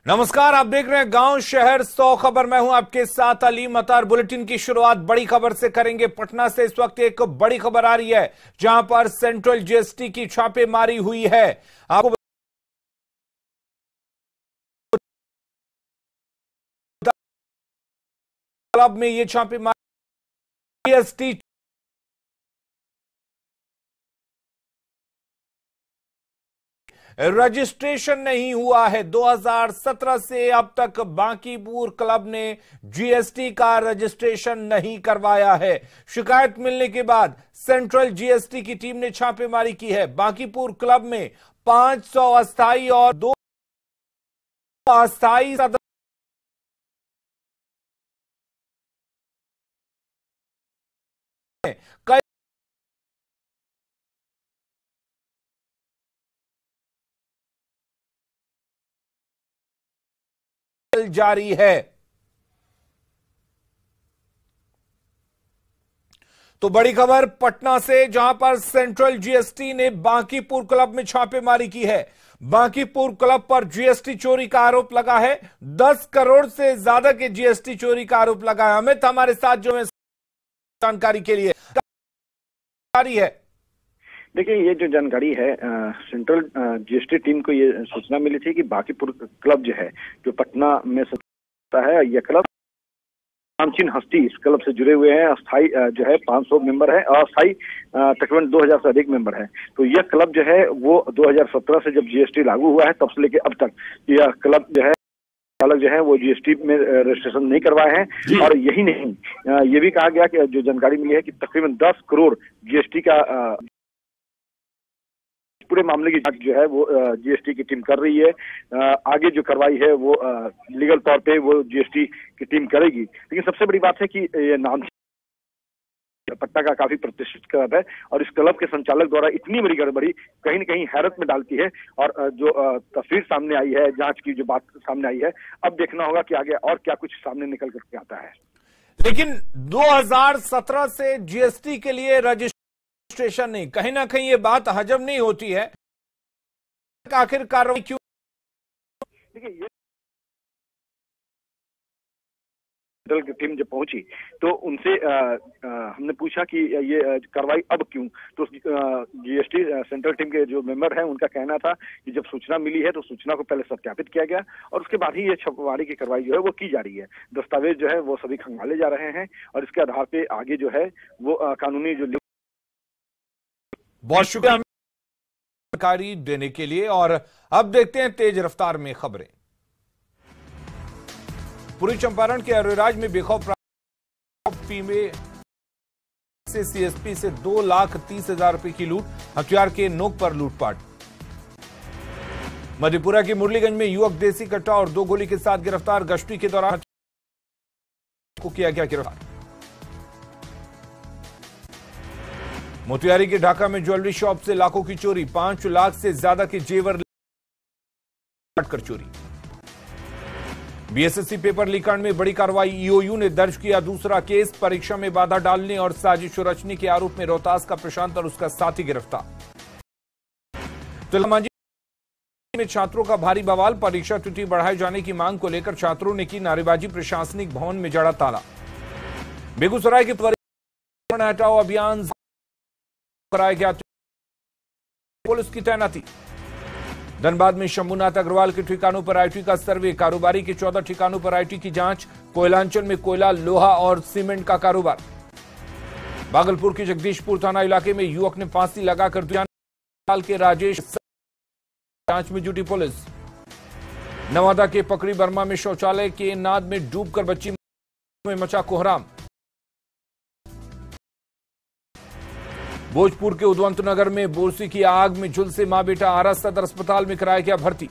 नमस्कार, आप देख रहे हैं गांव शहर 100 खबर। मैं हूं आपके साथ अली मतार। बुलेटिन की शुरुआत बड़ी खबर से करेंगे। पटना से इस वक्त एक बड़ी खबर आ रही है जहां पर सेंट्रल जीएसटी की छापेमारी हुई है। आपको क्लब में ये छापेमारी जीएसटी रजिस्ट्रेशन नहीं हुआ है। 2017 से अब तक बांकीपुर क्लब ने जीएसटी का रजिस्ट्रेशन नहीं करवाया है। शिकायत मिलने के बाद सेंट्रल जीएसटी की टीम ने छापेमारी की है। बांकीपुर क्लब में 500 अस्थायी और 2 अस्थायी सदस्य कई जारी है। तो बड़ी खबर पटना से, जहां पर सेंट्रल जीएसटी ने बांकीपुर क्लब में छापेमारी की है। बांकीपुर क्लब पर जीएसटी चोरी का आरोप लगा है। 10 करोड़ से ज्यादा के जीएसटी चोरी का आरोप लगा है। अमित हमारे साथ जो है जानकारी के लिए है। देखिए, ये जो जानकारी है, सेंट्रल जीएसटी टीम को ये सूचना मिली थी कि बांकीपुर क्लब जो है, जो पटना में होता है, यह क्लब नामचीन हस्ती इस क्लब से जुड़े हुए हैं। अस्थाई जो है 500 मेंबर है, अस्थाई तकरीबन 2000 से अधिक मेंबर है। तो यह क्लब जो है वो 2017 से जब जीएसटी लागू हुआ है तब से लेकर अब तक यह क्लब जो है चालक जो है वो जीएसटी में रजिस्ट्रेशन नहीं करवाए हैं। और यही नहीं, ये भी कहा गया कि जो जानकारी मिली है कि तकरीबन 10 करोड़ जीएसटी का पूरे मामले की जांच जो है वो जीएसटी की टीम कर रही है। आगे जो कार्रवाई है वो लीगल तौर पे वो जीएसटी की टीम करेगी। लेकिन सबसे बड़ी बात है कि ये नाम पटना का काफी प्रतिष्ठित क्लब है और इस क्लब के संचालक द्वारा इतनी बड़ी गड़बड़ी कहीं न कहीं हैरत में डालती है। और जो तस्वीर सामने आई है, जांच की जो बात सामने आई है, अब देखना होगा कि आगे और क्या कुछ सामने निकल करके आता है। लेकिन 2017 से जीएसटी के लिए रजिस्ट्रेशन नहीं, कहीं ना कहीं ये बात हजम नहीं होती है। आखिर कार्रवाई क्यों? देखिए, ये की टीम जब पहुंची तो उनसे हमने पूछा कि ये कार्रवाई अब क्यों। तो जीएसटी सेंट्रल टीम के जो मेंबर हैं उनका कहना था कि जब सूचना मिली है तो सूचना को पहले सत्यापित किया गया और उसके बाद ही ये छापेमारी की कार्रवाई जो है वो की जा रही है। दस्तावेज जो है वो सभी खंगाले जा रहे हैं और इसके आधार पे आगे जो है वो कानूनी जो। बहुत शुक्रिया जानकारी देने के लिए। और अब देखते हैं तेज रफ्तार में खबरें। पूर्वी चंपारण के अरेराज में बेखौफ में से सीएसपी से 2,30,000 रुपए की लूट, हथियार के नोक पर लूटपाट। मधेपुरा के मुरलीगंज में युवक देसी कट्टा और 2 गोली के साथ गिरफ्तार। गश्ती के दौरान को किया गया गिरफ्तार। मोतिहारी के ढाका में ज्वेलरी शॉप से लाखों की चोरी, 5 लाख से ज्यादा के जेवर कर चोरी। बीएसएससी पेपर लीक कांड में बड़ी कार्रवाई, ईओयू ने दर्ज किया दूसरा केस। परीक्षा में बाधा डालने और साजिश रचने के आरोप में रोहतास का प्रशांत और उसका साथी गिरफ्तार। तिलमांझी में छात्रों का भारी बवाल, परीक्षा तिथि बढ़ाए जाने की मांग को लेकर छात्रों ने की नारेबाजी, प्रशासनिक भवन में जड़ा ताला। बेगूसराय के त्वरित हटाओ अभियान कराया गया, पुलिस की तैनाती। धनबाद में शंभुनाथ अग्रवाल के ठिकानों पर आईटी का सर्वे, कारोबारी के 14 ठिकानों पर आईटी की जांच। कोयलांचल में कोयला, लोहा और सीमेंट का कारोबार। भागलपुर के जगदीशपुर थाना इलाके में युवक ने फांसी लगाकर दिया। साल के राजेश, जांच में जुटी पुलिस। नवादा के पकड़ी बर्मा में शौचालय के नाद में डूबकर बच्ची में मचा कोहराम। भोजपुर के उदवंत नगर में बोरसी की आग में झुलसे मां बेटा, आरा सदर अस्पताल में कराया गया भर्ती।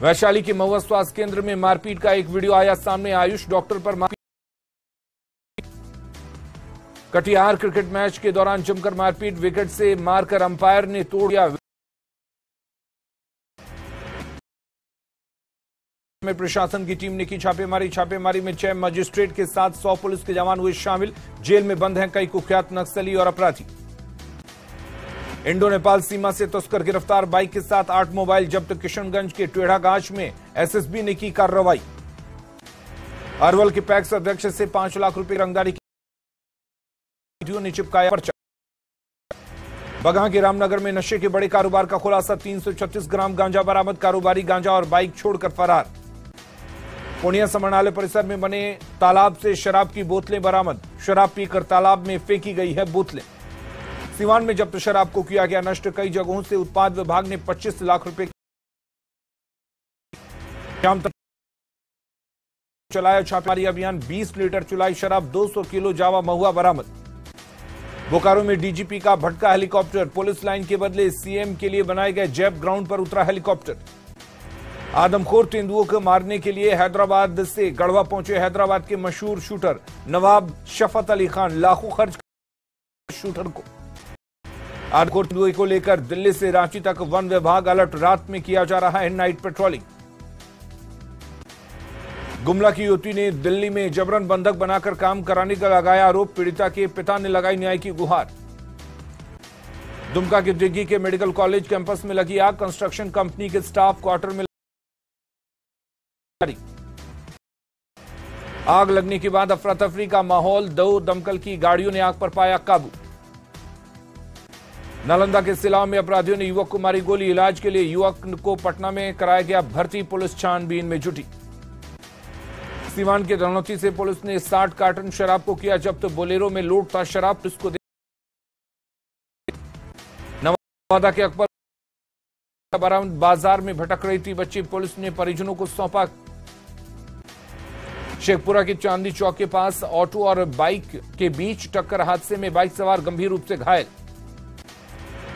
वैशाली के महुआ स्वास्थ्य केंद्र में मारपीट का एक वीडियो आया सामने, आयुष डॉक्टर पर मारपीट। कटिहार क्रिकेट मैच के दौरान जमकर मारपीट, विकेट से मारकर अंपायर ने तोड़ दिया। में प्रशासन की टीम ने की छापेमारी। छापेमारी में 6 मजिस्ट्रेट के साथ 100 पुलिस के जवान हुए शामिल। जेल में बंद हैं कई कुख्यात नक्सली और अपराधी। इंडो नेपाल सीमा से तस्कर गिरफ्तार, बाइक के साथ 8 मोबाइल जब्त। किशनगंज के टेढ़ागाछ में एसएसबी ने की कार्रवाई। अरवल के पैक्स अध्यक्ष से 5 लाख रुपए रंगदारी की ने चिपकाया पर्चा। बगहा के रामनगर में नशे के बड़े कारोबार का खुलासा, 336 ग्राम गांजा बरामद। कारोबारी गांजा और बाइक छोड़कर फरार। पूर्णिया समरणालय परिसर में बने तालाब से शराब की बोतलें बरामद। शराब पीकर तालाब में फेंकी गई है बोतलें। सीवान में जब्त शराब को किया गया नष्ट। कई जगहों से उत्पाद विभाग ने 25 लाख रुपए शाम तक चलाया छापेमारी अभियान। 20 लीटर चुलाई शराब, 200 किलो जावा महुआ बरामद। बोकारो में डीजीपी का भटका हेलीकॉप्टर, पुलिस लाइन के बदले सीएम के लिए बनाए गए जैप ग्राउंड पर उतरा हेलीकॉप्टर। आदमखोर तेंदुओं को मारने के लिए हैदराबाद से गढ़वा पहुंचे हैदराबाद के मशहूर शूटर नवाब शफत अली खान, लाखों खर्च शूटर को। आदमखोर तेंदुओं को लेकर दिल्ली से रांची तक वन विभाग अलर्ट, रात में किया जा रहा है नाइट पेट्रोलिंग। गुमला की युवती ने दिल्ली में जबरन बंधक बनाकर काम कराने का लगाया आरोप, पीड़िता के पिता ने लगाई न्याय की गुहार। दुमका के दिग्गी के मेडिकल कॉलेज कैंपस में लगी आग, कंस्ट्रक्शन कंपनी के स्टाफ क्वार्टर में आग लगने के बाद अफरा तफरी का माहौल, 2 दमकल की गाड़ियों ने आग पर पाया काबू। नालंदा के सिलाव में अपराधियों ने युवक को मारी गोली, इलाज के लिए युवक को पटना में कराया गया भर्ती, पुलिस छानबीन में जुटी। सीवान के धनौती से पुलिस ने 60 कार्टन शराब को किया जब्त, बोलेरो में लोड था शराब, पुलिस को नवादा के अकबर बरामद, बाजार में भटक रही थी बच्ची, पुलिस ने परिजनों को सौंपा। शेखपुरा के चांदी चौक के पास ऑटो और बाइक के बीच टक्कर, हादसे में बाइक सवार गंभीर रूप से घायल।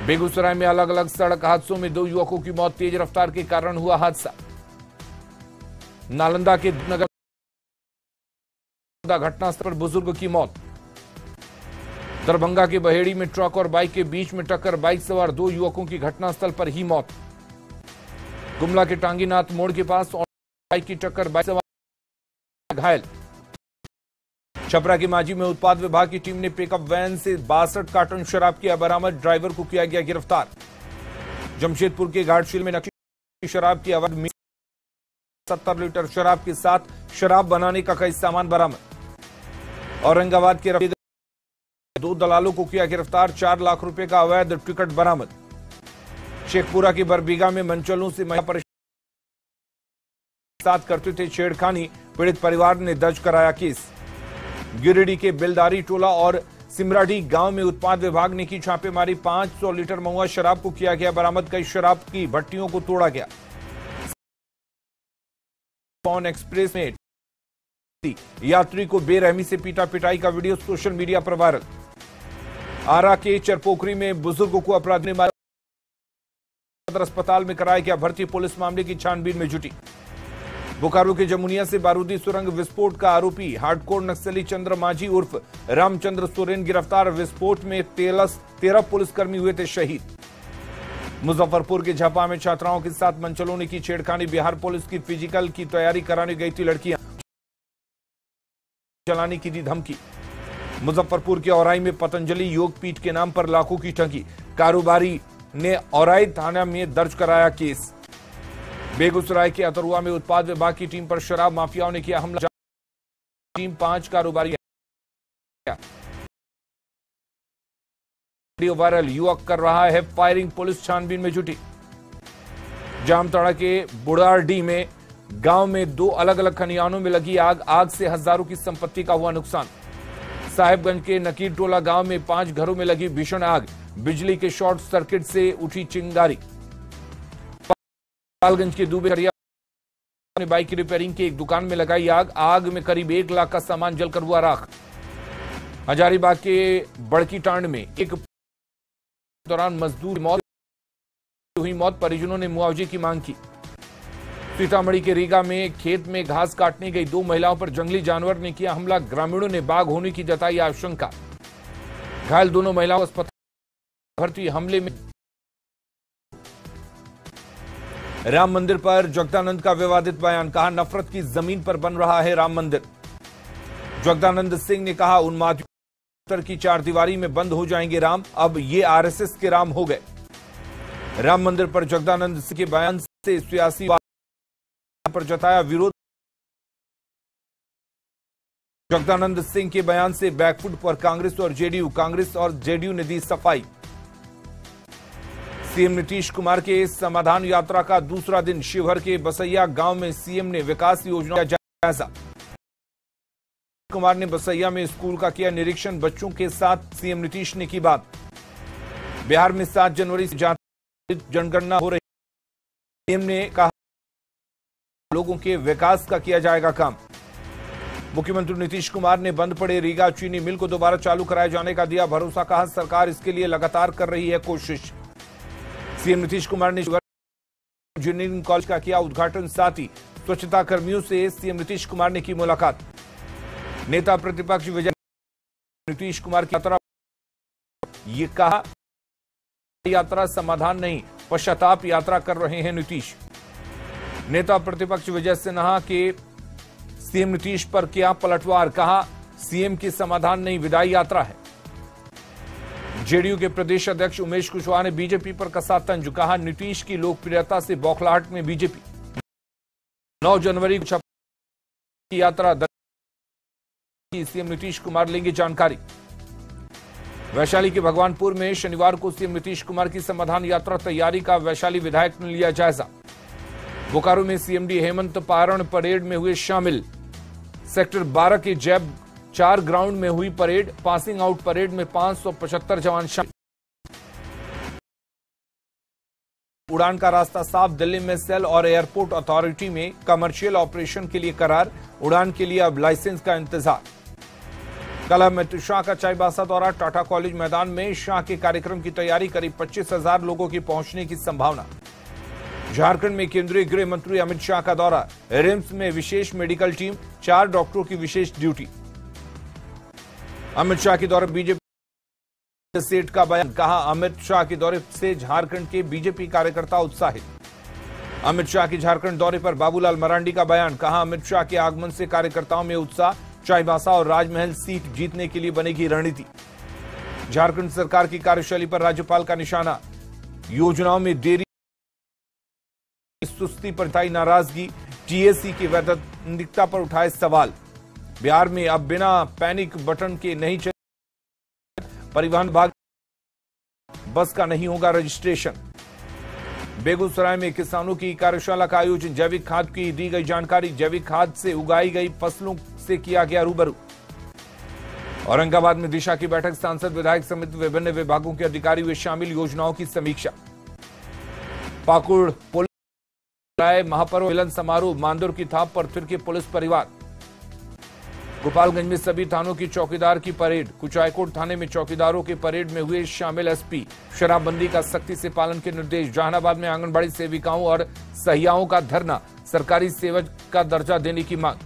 बेगूसराय में अलग अलग सड़क हादसों में 2 युवकों की मौत, तेज रफ्तार के कारण हुआ हादसा। नालंदा के नगर घटनास्थल पर बुजुर्ग की मौत। दरभंगा के बहेड़ी में ट्रक और बाइक के बीच में टक्कर, बाइक सवार 2 युवकों की घटनास्थल पर ही मौत। गुमला के टांगीनाथ मोड़ के पास बाइक की टक्कर, बाइक सवार घायल। छपरा की मांझी में उत्पाद विभाग की टीम ने पिकअप वैन से 62 कार्टन शराब किया बरामद, ड्राइवर को किया गया गिरफ्तार। जमशेदपुर के घाटशील में नकली शराब की अवैध 70 लीटर शराब के साथ शराब बनाने का कई सामान बरामद। औरंगाबाद के 2 दलालों को किया गिरफ्तार, 4 लाख रुपए का अवैध टिकट बरामद। शेखपुरा की बरबीघा में मंचलों से महिला परिषद साथ करते थे छेड़खानी, पीड़ित परिवार ने दर्ज कराया केस। गिरिडीह के बेलदारी टोला और सिमराडी गांव में उत्पाद विभाग ने की छापेमारी, 500 लीटर महुआ शराब को किया गया बरामद, कई शराब की भट्टियों को तोड़ा गया। एक्सप्रेस में यात्री को बेरहमी से पीटा, पिटाई का वीडियो सोशल मीडिया पर वायरल। आरा के चरपोखरी में बुजुर्गों को अपराधियों ने मारा, अस्पताल में कराया गया भर्ती, पुलिस मामले की छानबीन में जुटी। बोकारो के जमुनिया से बारूदी सुरंग विस्फोट का आरोपी हार्डकोर नक्सली चंद्र माझी उर्फ रामचंद्र सोरेन गिरफ्तार, विस्फोट में 13 पुलिसकर्मी हुए थे शहीद। मुजफ्फरपुर के झापा में छात्राओं के साथ मंचलों ने की छेड़खानी, बिहार पुलिस की फिजिकल की तैयारी कराने गई थी लड़कियां, चलाने की दी धमकी। मुजफ्फरपुर के औराई में पतंजलि योग पीठ के नाम पर लाखों की ठगी, कारोबारी ने औराई थाना में दर्ज कराया केस। बेगूसराय के अतरुआ में उत्पाद विभाग की टीम पर शराब माफियाओं ने किया हमला, टीम 5 कारोबारी वीडियो वायरल, युवक कर रहा है फायरिंग, पुलिस छानबीन में जुटी। जामताड़ा के बुढ़ारडीह में गांव में 2 अलग अलग खलिहानों में लगी आग, आग से हजारों की संपत्ति का हुआ नुकसान। साहेबगंज के नकीर टोला गांव में 5 घरों में लगी भीषण आग, बिजली के शॉर्ट सर्किट से उठी चिंगारी। पालगंज के दुबे ने बाइक की रिपेयरिंग की एक दुकान में लगाई आग, आग में करीब 1 लाख का सामान जलकर हुआ राख। हजारीबाग के बड़की टांड में एक दौरान मजदूर हुई मौत, परिजनों ने मुआवजे की मांग की। सीतामढ़ी के रीगा में खेत में घास काटने गई 2 महिलाओं पर जंगली जानवर ने किया हमला, ग्रामीणों ने बाघ होने की जताई आशंका। घायल दोनों महिलाओं अस्पताल भर्ती, हमले में राम मंदिर पर जगदानंद का विवादित बयान, कहा नफरत की जमीन पर बन रहा है राम मंदिर। जगदानंद सिंह ने कहा उन्मादियों उत्तर की चारदीवारी में बंद हो जाएंगे राम, अब ये आरएसएस के राम हो गए। राम मंदिर पर जगदानंद सिंह के बयान से सियासी पर जताया विरोध। जगदानंद सिंह के बयान से बैकफुट पर कांग्रेस और जेडीयू ने दी सफाई। सीएम नीतीश कुमार के समाधान यात्रा का दूसरा दिन शिवहर के बसैया गांव में सीएम ने विकास योजना का जायजा। कुमार ने बसैया में स्कूल का किया निरीक्षण, बच्चों के साथ सीएम नीतीश ने की बात। बिहार में 7 जनवरी से जनगणना हो रही, सीएम ने कहा लोगों के विकास का किया जाएगा काम। मुख्यमंत्री नीतीश कुमार ने बंद पड़े रीगा चीनी मिल को दोबारा चालू कराए जाने का दिया भरोसा, कहा सरकार इसके लिए लगातार कर रही है कोशिश। सीएम नीतीश कुमार ने इंजीनियरिंग कॉलेज का किया उद्घाटन, साथ ही स्वच्छता कर्मियों से सीएम नीतीश कुमार ने की मुलाकात। नेता प्रतिपक्ष विजय नीतीश कुमार की यात्रा, ये कहा यात्रा समाधान नहीं पश्चाताप यात्रा कर रहे हैं नीतीश। नेता प्रतिपक्ष विजय सिन्हा के सीएम नीतीश पर किया पलटवार, कहा सीएम की समाधान नहीं विदाई यात्रा है। जेडीयू के प्रदेश अध्यक्ष उमेश कुशवाहा ने बीजेपी पर कसा तंज, कहा नीतीश की लोकप्रियता से बौखलाहट में बीजेपी। 9 जनवरी को की यात्रा की सीएम नीतीश कुमार लेंगे जानकारी। वैशाली के भगवानपुर में शनिवार को सीएम नीतीश कुमार की समाधान यात्रा तैयारी का वैशाली विधायक ने लिया जायजा। बोकारो में सीएमडी हेमंत पारण परेड में हुए शामिल। सेक्टर 12 के जैब 4 ग्राउंड में हुई परेड, पासिंग आउट परेड में 575 जवान शामिल। उड़ान का रास्ता साफ, दिल्ली में सेल और एयरपोर्ट अथॉरिटी में कमर्शियल ऑपरेशन के लिए करार, उड़ान के लिए अब लाइसेंस का इंतजार। कल अमित शाह का चाईबासा दौरा, टाटा कॉलेज मैदान में शाह के कार्यक्रम की तैयारी, करीब 25,000 लोगों की पहुंचने की संभावना। झारखंड में केंद्रीय गृह मंत्री अमित शाह का दौरा, रिम्स में विशेष मेडिकल टीम, 4 डॉक्टरों की विशेष ड्यूटी। अमित शाह के दौरे बीजेपी सेठ का बयान, कहा अमित शाह के दौरे से झारखंड के बीजेपी कार्यकर्ता उत्साहित। अमित शाह के झारखंड दौरे पर बाबूलाल मरांडी का बयान, कहा अमित शाह के आगमन से कार्यकर्ताओं में उत्साह, चाईबासा और राजमहल सीट जीतने के लिए बनेगी रणनीति। झारखंड सरकार की कार्यशैली पर राज्यपाल का निशाना, योजनाओं में देरी सुस्ती पर जताई नाराजगी, टीएसी की वैधानिकता पर उठाए सवाल। बिहार में अब बिना पैनिक बटन के नहीं चले, परिवहन विभाग बस का नहीं होगा रजिस्ट्रेशन। बेगूसराय में किसानों की कार्यशाला का आयोजन, जैविक खाद की दी गई जानकारी, जैविक खाद से उगाई गई फसलों से किया गया रूबरू। औरंगाबाद में दिशा की बैठक, सांसद विधायक समेत विभिन्न विभागों के अधिकारी हुए शामिल, योजनाओं की समीक्षा। पाकुड़ पुलिस महापर्व मिलन समारोह, मांदुर की थाप पर थिरके पुलिस परिवार। गोपालगंज में सभी थानों की चौकीदार की परेड, कुचायकोट थाने में चौकीदारों के परेड में हुए शामिल एसपी। शराबबंदी का सख्ती से पालन के निर्देश। जहानाबाद में आंगनबाड़ी सेविकाओं और सहियाओं का धरना, सरकारी सेवक का दर्जा देने की मांग।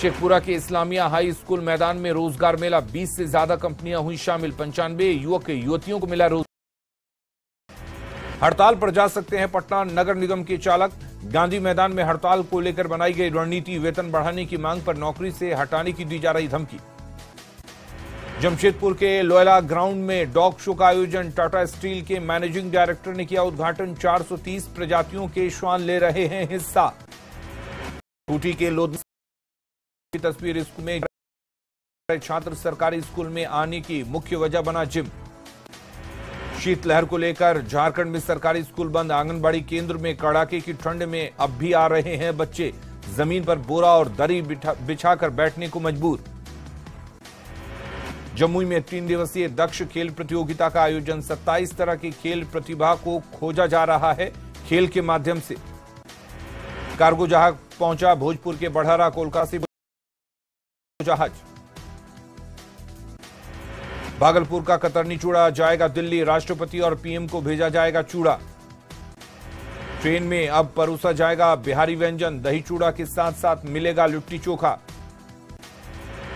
शेखपुरा के इस्लामिया हाई स्कूल मैदान में रोजगार मेला, 20 से ज्यादा कंपनियां हुई शामिल, 95 युवक युवतियों को मिला रोजगार। हड़ताल पर जा सकते हैं पटना नगर निगम के चालक, गांधी मैदान में हड़ताल को लेकर बनाई गई रणनीति, वेतन बढ़ाने की मांग पर नौकरी से हटाने की दी जा रही धमकी। जमशेदपुर के लोयला ग्राउंड में डॉग शो का आयोजन, टाटा स्टील के मैनेजिंग डायरेक्टर ने किया उद्घाटन, 430 प्रजातियों के श्वान ले रहे हैं हिस्सा। खूंटी के लोध की तस्वीर, स्कूल में छात्र सरकारी स्कूल में आने की मुख्य वजह बना जिम। शीतलहर को लेकर झारखंड में सरकारी स्कूल बंद, आंगनबाड़ी केंद्र में कड़ाके की ठंड में अब भी आ रहे हैं बच्चे, जमीन पर बोरा और दरी बिछाकर बैठने को मजबूर। जमुई में 3 दिवसीय दक्ष खेल प्रतियोगिता का आयोजन, 27 तरह की खेल प्रतिभा को खोजा जा रहा है खेल के माध्यम से। कार्गो जहाज पहुंचा भोजपुर के बढ़ारा, कोलकाता से जहाज। भागलपुर का कतरनी चूड़ा जाएगा दिल्ली, राष्ट्रपति और पीएम को भेजा जाएगा चूड़ा। ट्रेन में अब परोसा जाएगा बिहारी व्यंजन, दही चूड़ा के साथ साथ मिलेगा लिट्टी चोखा।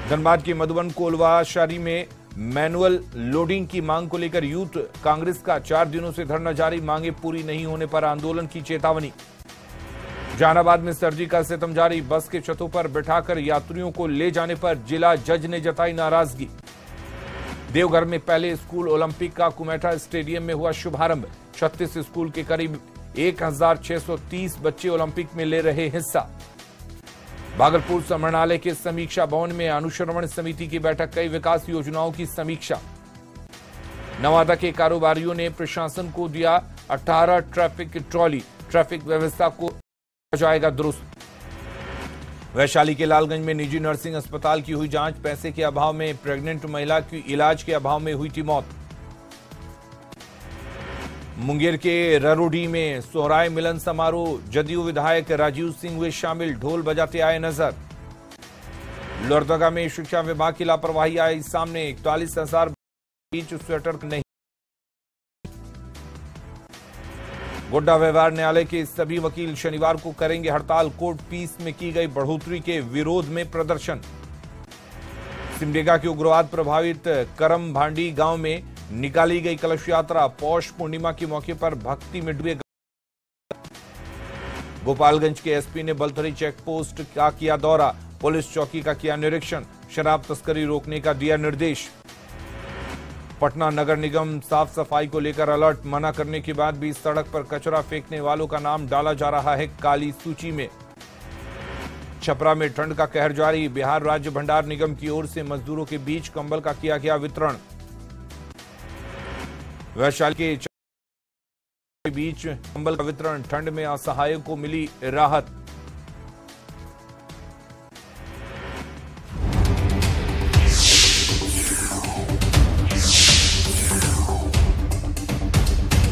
धनबाद के मधुबन कोलवाशारी में मैनुअल लोडिंग की मांग को लेकर यूथ कांग्रेस का 4 दिनों से धरना जारी, मांगे पूरी नहीं होने पर आंदोलन की चेतावनी। जहानाबाद में सर्जिकल सितम जारी, बस के छतों पर बिठाकर यात्रियों को ले जाने पर जिला जज ने जताई नाराजगी। देवघर में पहले स्कूल ओलंपिक का कुमेटा स्टेडियम में हुआ शुभारंभ। 36 स्कूल के करीब 1630 बच्चे ओलंपिक में ले रहे हिस्सा। भागलपुर समरणालय के समीक्षा भवन में अनुश्रवण समिति की बैठक, कई विकास योजनाओं की समीक्षा। नवादा के कारोबारियों ने प्रशासन को दिया 18 ट्रैफिक ट्रॉली, ट्रैफिक व्यवस्था को हो जाएगा दुरुस्त। वैशाली के लालगंज में निजी नर्सिंग अस्पताल की हुई जांच, पैसे के अभाव में प्रेग्नेंट महिला की इलाज के अभाव में हुई थी मौत। मुंगेर के ररोडी में सोहराय मिलन समारोह, जदयू विधायक राजीव सिंह हुए शामिल, ढोल बजाते आए नजर। लोहरदगा में शिक्षा विभाग की लापरवाही आई सामने, 41,000 बीच स्वेटर नहीं। गोड्डा व्यवहार न्यायालय के सभी वकील शनिवार को करेंगे हड़ताल, कोर्ट फीस में की गई बढ़ोतरी के विरोध में प्रदर्शन। सिमडेगा के उग्रवाद प्रभावित करम भांडी गांव में निकाली गई कलश यात्रा, पौष पूर्णिमा के मौके पर भक्ति में डूबे। गोपालगंज के एसपी ने बलथरी चेक पोस्ट का किया दौरा, पुलिस चौकी का किया निरीक्षण, शराब तस्करी रोकने का दिया निर्देश। पटना नगर निगम साफ सफाई को लेकर अलर्ट, मना करने के बाद भी सड़क पर कचरा फेंकने वालों का नाम डाला जा रहा है काली सूची में। छपरा में ठंड का कहर जारी, बिहार राज्य भंडार निगम की ओर से मजदूरों के बीच कंबल का किया गया वितरण। वैशाली के बीच कंबल का वितरण, ठंड में असहायों को मिली राहत।